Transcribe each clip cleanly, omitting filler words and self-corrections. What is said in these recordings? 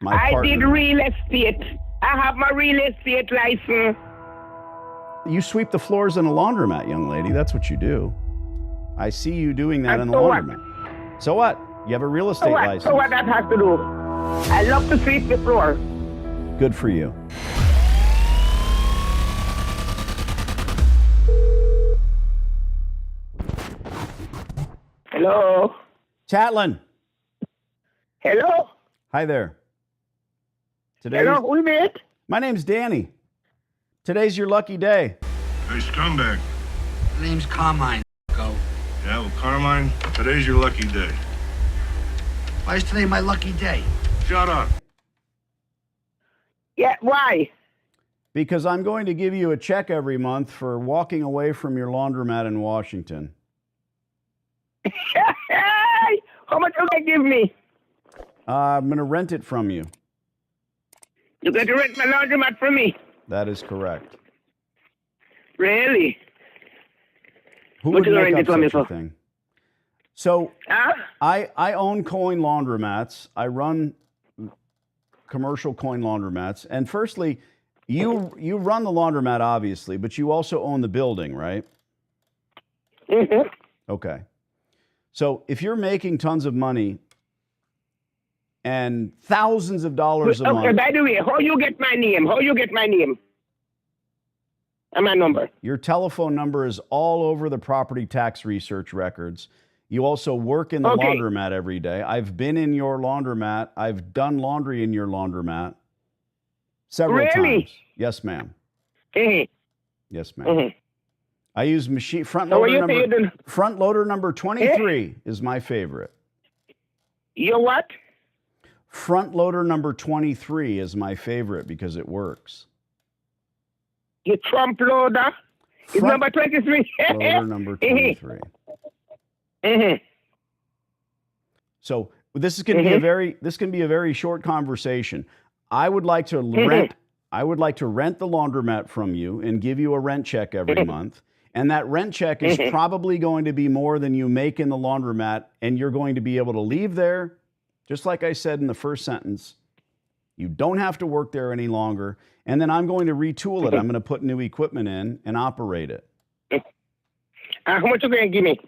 I partner. did real estate. I have my real estate license. You sweep the floors in a laundromat, young lady. That's what you do. I see you doing that And in the so what? laundromat. So what? You have a real estate So what? license. So what that has to do? I love to sweep the floor. Good for you. Hello? Chatlin. Hello? Hi there. Hello, who is it? My name's Danny. Today's your lucky day. Hey, scumbag. My name's Carmine. Go. Yeah, well, Carmine, today's your lucky day. Why is today my lucky day? Shut up. Yeah, why? Because I'm going to give you a check every month for walking away from your laundromat in Washington. How much you gonna give me? I'm going to rent it from you. You got to rent my laundromat from me. That is correct. Really? Who What would you make rent up it from me such a for? thing? So Huh? I own coin laundromats. I run commercial coin laundromats. And firstly, you run the laundromat, obviously, but you also own the building, right? Mm-hmm. Okay. So if you're making tons of money and thousands of dollars a Okay, month, by the way, how you get my name? How you get my name? And my number? your telephone number is all over the property tax research records. You also work in the Okay. laundromat every day. I've been in your laundromat. I've done laundry in your laundromat several Really? times. Yes, ma'am. Mm-hmm. Yes, ma'am. Mm-hmm. I use machine front So what loader you say you number done? front loader number 23 is my favorite. You what? Front loader number 23 is my favorite because it works. You Trump loader? It's Front number 23. loader number 23. Mm-hmm. So this is going to be a very short conversation. I would like to rent the laundromat from you and give you a rent check every month. And that rent check is probably going to be more than you make in the laundromat, and you're going to be able to leave there, just like I said in the first sentence. You don't have to work there any longer. And then I'm going to retool it. I'm going to put new equipment in and operate it. How much you going to give me?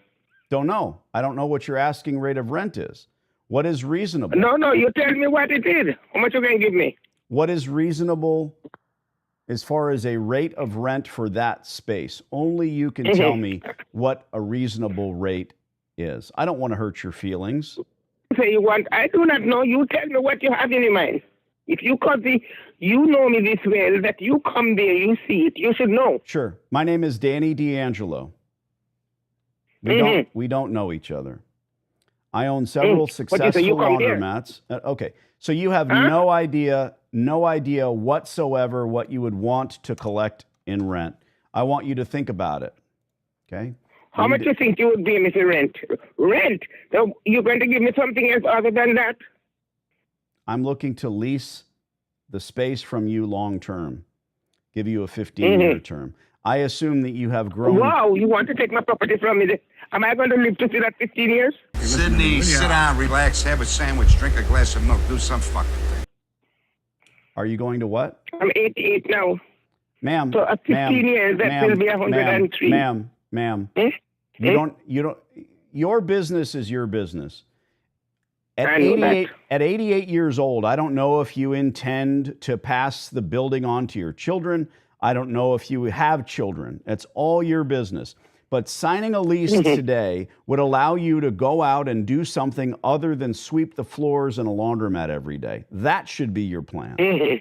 Don't know. I don't know what your asking rate of rent is. What is reasonable? No, you tell me what it is. How much you going to give me? What is reasonable as far as a rate of rent for that space? Only you can tell me what a reasonable rate is. I don't want to hurt your feelings. Say you want, I do not know. You tell me what you have in your mind. If you come there, you know me this well, that you come there, you see it, you should know. Sure. My name is Danny D'Angelo. We don't know each other. I own several successful you come here? laundromats. Okay. So you have no idea whatsoever what you would want to collect in rent. I want you to think about it. Okay? How much you think you would give me for rent? Rent? So you're going to give me something else other than that? I'm looking to lease the space from you long term, give you a 15-year term. I assume that you have grown. Wow, you want to take my property from me? Am I going to live to see that 15 years? Sydney, sit down, relax, have a sandwich, drink a glass of milk, do some fucking thing. Are you going to what? I'm 88 now. Ma'am. So at 15 years, that will be 103. Ma'am. Your business is your business. At 88 years old, I don't know if you intend to pass the building on to your children. I don't know if you have children. It's all your business. But signing a lease today would allow you to go out and do something other than sweep the floors in a laundromat every day. That should be your plan.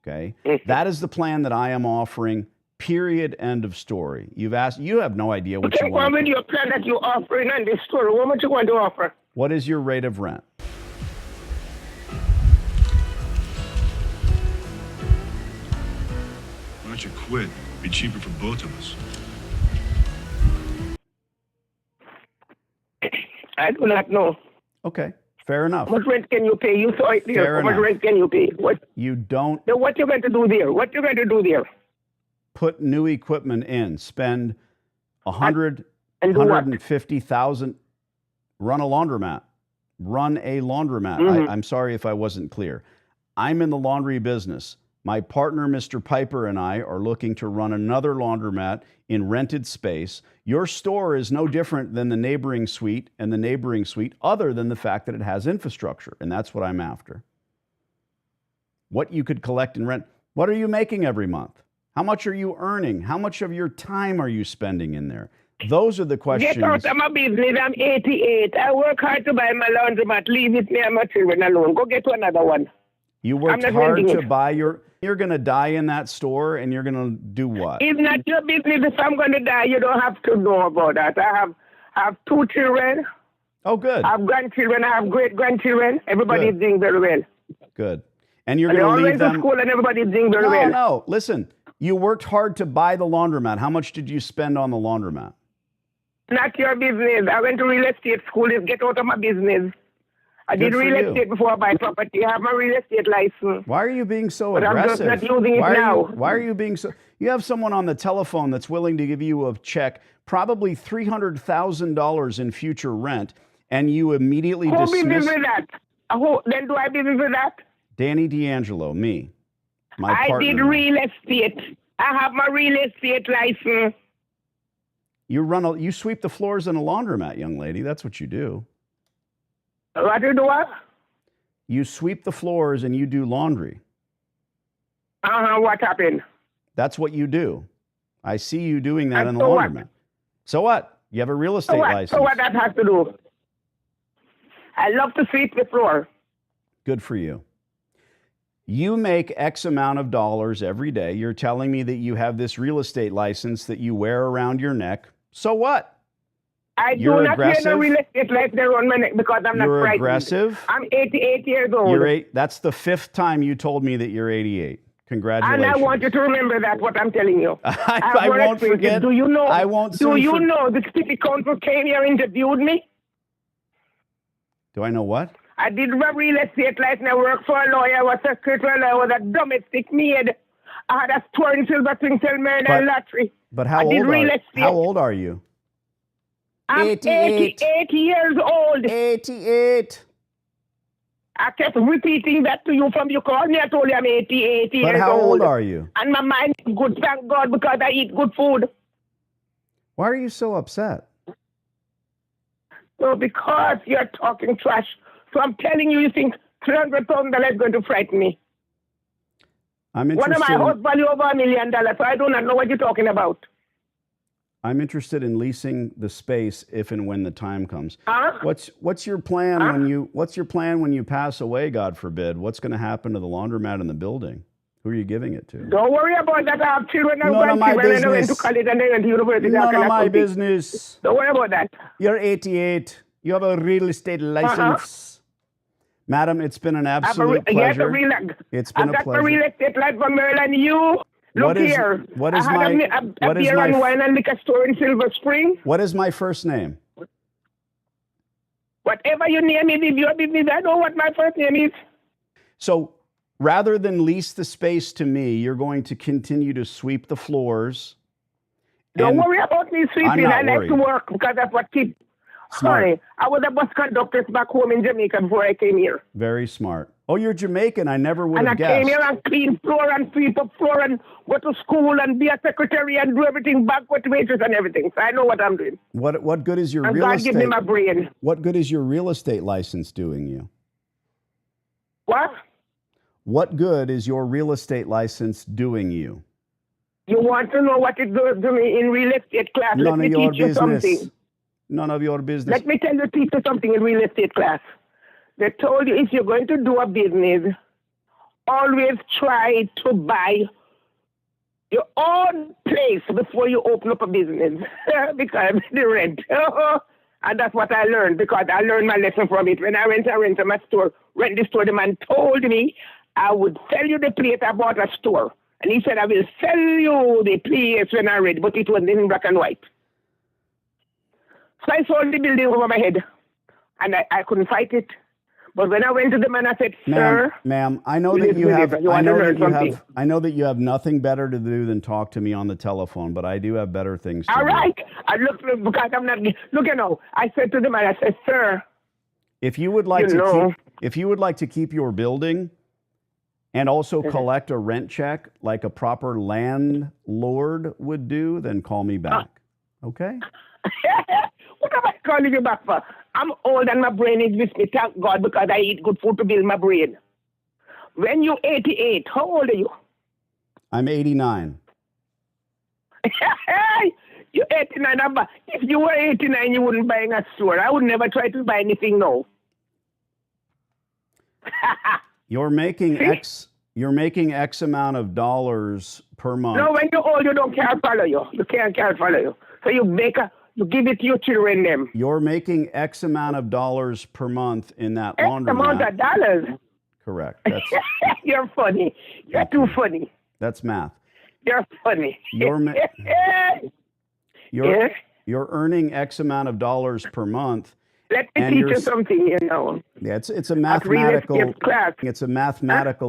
Okay? That is the plan that I am offering. Period. End of story. You have no idea what you want. What is your plan that you're offering on this story? What much you want to offer? What is your rate of rent? Why don't you quit? Be cheaper for both of us. I do not know. Okay, fair enough. How much rent can you pay? You saw it there. Fair How much enough. rent can you pay? What You don't you going to do there? What you going to do there? put new equipment in, spend And do what? 150,000, run a laundromat. I'm sorry if I wasn't clear. I'm in the laundry business. My partner, Mr. Piper, and I are looking to run another laundromat in rented space. Your store is no different than the neighboring suite and the neighboring suite, other than the fact that it has infrastructure, and that's what I'm after. What you could collect and rent. What are you making every month? How much are you earning? How much of your time are you spending in there? Those are the questions. Get out of my business. I'm 88. I work hard to buy my laundromat. Leave it me and my children alone. Go get to another one. You worked hard to buy you're going to die in that store, and you're going to do what? It's not your business. If I'm going to die, you don't have to know about that. I have 2 children. Oh, good. I have grandchildren. I have great-grandchildren. Everybody's doing very well. Good. And you're going to leave them. To school and everybody's doing very well. No. Listen, you worked hard to buy the laundromat. How much did you spend on the laundromat? Not your business. I went to real estate school. Get out of my business. I did real estate before I buy property. I have my real estate license. Why are you being so aggressive? I'm just not using it now. Why are you being so... You have someone on the telephone that's willing to give you a check, probably $300,000 in future rent, and you immediately dismiss... Who business with that? Then do I business with that? Danny D'Angelo, me. My partner. I did real estate. I have my real estate license. You sweep the floors in a laundromat, young lady. That's what you do. What do you do what? You sweep the floors and you do laundry. What happened? That's what you do. I see you doing that in the laundromat. What? So what? You have a real estate license. So what that has to do? I love to sweep the floor. Good for you. You make X amount of dollars every day. You're telling me that you have this real estate license that you wear around your neck. So what? You're do not wear no real estate license around my neck because I'm not frightened. You're aggressive? I'm 88 years old. That's the 5th time you told me that you're 88. Congratulations. And I want you to remember that, what I'm telling you. I won't forget. Do you know? I won't Do you know the city council came here and interviewed me? Do I know what? I did my real estate license. I worked for a lawyer. I was a secretary. I was a domestic maid. I had a store in Silver Spring, Selmer, and lottery. But how old are you? I'm 88 years old. 88. I kept repeating that to you from you called me. I told you I'm 88 years old. But how old are you? And my mind is good, thank God, because I eat good food. Why are you so upset? So because you're talking trash. So I'm telling you, you think $300,000 is going to frighten me. I'm interested. One of my house value over $1 million, so I do not know what you're talking about. I'm interested in leasing the space if and when the time comes. Huh? What's your plan when you pass away, God forbid? What's going to happen to the laundromat in the building? Who are you giving it to? Don't worry about that. I have children and None of my grandchildren, and I went business. to college and they went to university. None of my business. Don't worry about that. You're 88. You have a real estate license. Madam, it's been an absolute pleasure. It's been a pleasure. I got a real estate license from Maryland. You look here. I had a beer and wine and liquor store in Silver Spring. What is my first name? Whatever your name is, your business. I know what my first name is. So rather than lease the space to me, you're going to continue to sweep the floors. Don't worry about me sweeping. I like to work because that's what kids. Sorry, I was a bus conductor back home in Jamaica before I came here. Very smart. Oh, you're Jamaican. I never would have guessed. And I came here and clean floor and sweep up floor and go to school and be a secretary and do everything, banquet waitress and everything. So I know what I'm doing. What good is your real estate? God give me my brain. What good is your real estate license doing you? What? What good is your real estate license doing you? You want to know what it does to me in real estate class? None of your business. Something. None of your business. Let me tell you, teach you something in real estate class. They told you if you're going to do a business, always try to buy your own place before you open up a business because the rent. And that's what I learned because I learned my lesson from it. When I went to rent my store, rent the store, the man told me I would sell you the place I bought a store. And he said, I will sell you the place when I read, but it was in black and white. So I sold the building over my head, and I couldn't fight it. But when I went to the man, I said, "Sir, ma'am, I know that you have, I know that you have nothing better to do than talk to me on the telephone, but I do have better things to do." All right, I looked because I'm not. Look, I said to the man, I said, "Sir, if you would like to keep your building, and also collect a rent check like a proper landlord would do, then call me back. Okay? What am I calling you back for? I'm old and my brain is with me, thank God, because I eat good food to build my brain. When you're 88, how old are you? I'm 89. You're 89. If you were 89, you wouldn't buy in a store. I would never try to buy anything now. You're making X amount of dollars per month. No, when you're old, you can't follow you. You can't follow you. So you give it to your children them. You're making X amount of dollars per month in that laundromat. X amount of dollars? Correct. That's, you're funny. You're too funny. That's math. You're funny. You're earning X amount of dollars per month. Let me teach you something, you know. Yeah, it's a mathematical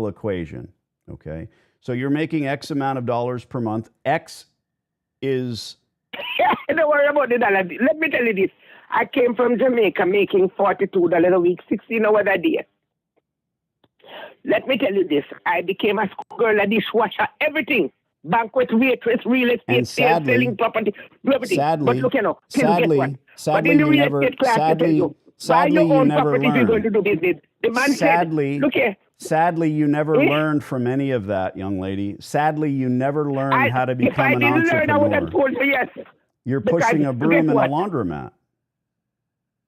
equation. Okay. So you're making X amount of dollars per month. X is don't worry about the dollar. Let me tell you this. I came from Jamaica making $42 a week, 16 hours a day. Let me tell you this. I became a schoolgirl, a dishwasher, everything. Banquet, waitress, real estate, sales, selling property, everything. But look, you know, sadly, in the real estate class, sadly, you never learned. Going to do business. The man said, look here. Sadly, you never learned from any of that, young lady. Sadly, you never learned how to become an entrepreneur. If I didn't learn, I would have told you yes. You're pushing a broom in a laundromat.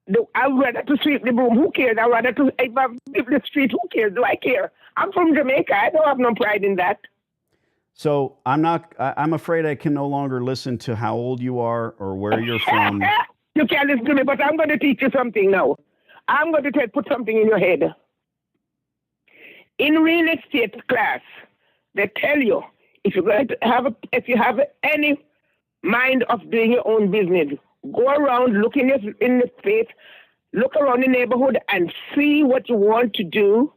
No, I'd rather to sweep the broom. Who cares? I'd rather to sweep the street. Who cares? Do I care? I'm from Jamaica. I don't have no pride in that. So I'm afraid I can no longer listen to how old you are or where you're from. You can't listen to me, but I'm going to teach you something now. I'm going to put something in your head. In real estate class, they tell you if you're going to if you have any mind of doing your own business, go around, look in the face, look around the neighborhood and see what you want to do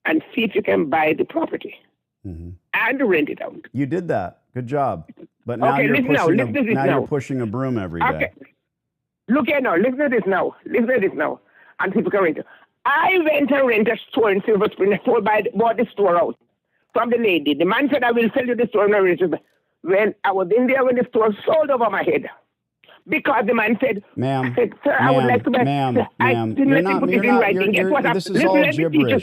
and see if you can buy the property and rent it out. You did that. Good job. But now you're pushing a broom every day. Okay. Look here now. Listen to this now. And people can rent it. I went and rented a store in Silver Spring. Bought the store out from the lady. The man said, I will sell you the store. When I was in there, when the store sold over my head. Because the man said, ma'am, sir, I would like to buy. Ma'am, this is all gibberish.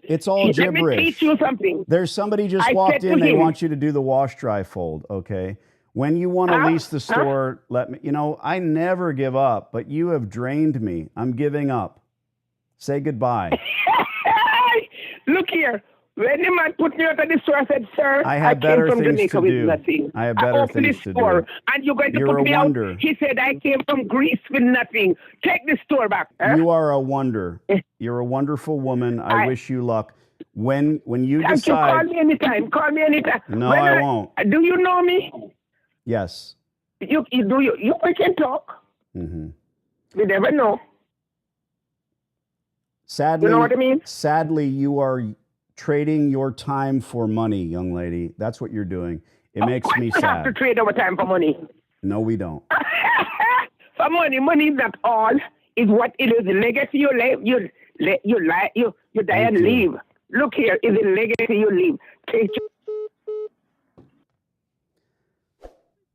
It's all gibberish. Let me teach you something. There's somebody just walked in. They want you to do the wash dry fold. Okay. When you want to lease the store, let me. You know, I never give up, but you have drained me. I'm giving up. Say goodbye. Look here. When the man put me out of the store, I said, sir, I have better came from things Jamaica to do. With nothing. I have better things to do. And you're going to put me out. He said, I came from Greece with nothing. Take the store back. Huh? You are a wonder. You're a wonderful woman. I wish you luck. When you decide. Call me anytime. Call me anytime. No, I won't. Do you know me? Yes. We can talk. Mm-hmm. We never know. Sadly, you know what I mean? Sadly, you are trading your time for money, young lady. That's what you're doing. It makes me sad. We have to trade our time for money. No, we don't. For money. Money is not all. It's what it is. The legacy you leave. You die and leave. Look here. It's a legacy you leave. Take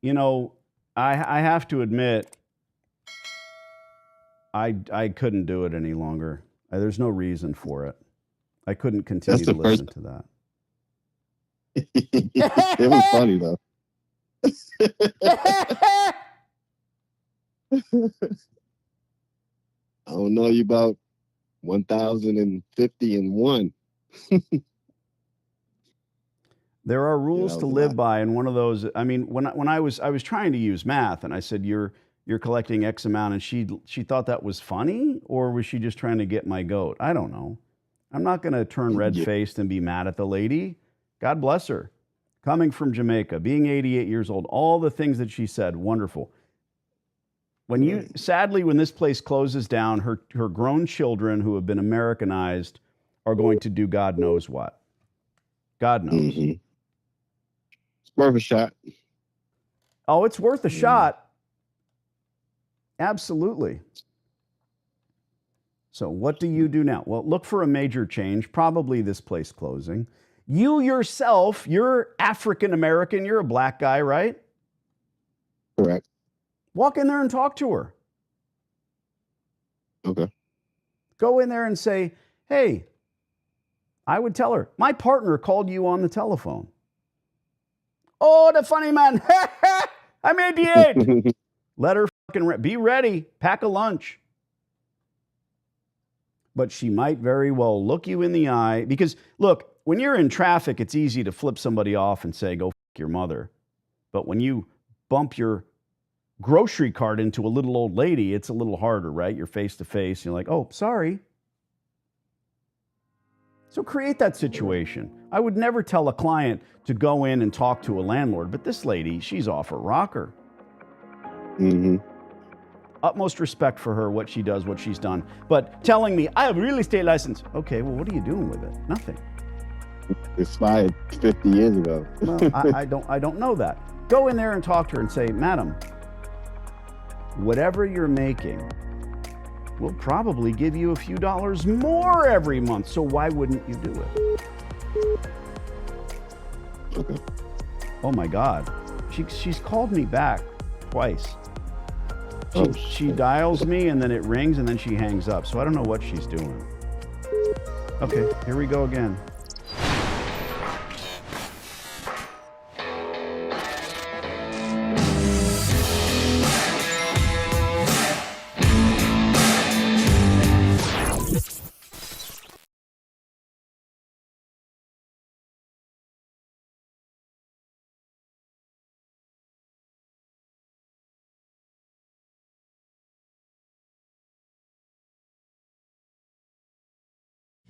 You know, I have to admit, I couldn't do it any longer. There's no reason for it. I couldn't continue to listen to that. It was funny though. I don't know you about 1,051. There are rules to live by, and one of those. I mean, when I was trying to use math, and I said you're collecting X amount, and she thought that was funny, or was she just trying to get my goat? I don't know. I'm not going to turn red-faced and be mad at the lady. God bless her. Coming from Jamaica, being 88 years old, all the things that she said, wonderful. Sadly, when this place closes down, her grown children who have been Americanized are going to do God knows what. God knows. Mm-hmm. It's worth a shot. Oh, it's worth a shot. Absolutely. So what do you do now? Well, look for a major change, probably this place closing. You yourself, you're African American, you're a black guy, right? Correct. Walk in there and talk to her. Okay. Go in there and say, hey, I would tell her, my partner called you on the telephone. Oh, the funny man. I'm 88. Let her fucking be ready. Pack a lunch. But she might very well look you in the eye because, look, when you're in traffic, it's easy to flip somebody off and say, go fuck your mother. But when you bump your grocery cart into a little old lady, it's a little harder, right? You're face to face. You're like, oh, sorry. So create that situation. I would never tell a client to go in and talk to a landlord, but this lady, she's off her rocker. Mm-hmm. Utmost respect for her, what she does, what she's done. But telling me, I have a real estate license. Okay, well, what are you doing with it? Nothing. Expired 50 years ago. Well, I don't know that. Go in there and talk to her and say, madam, whatever you're making, we'll probably give you a few dollars more every month. So why wouldn't you do it? Okay. Oh my God. She's called me back twice. She dials me and then it rings and then she hangs up. So I don't know what she's doing. Okay, here we go again.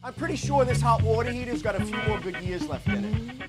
I'm pretty sure this hot water heater's got a few more good years left in it.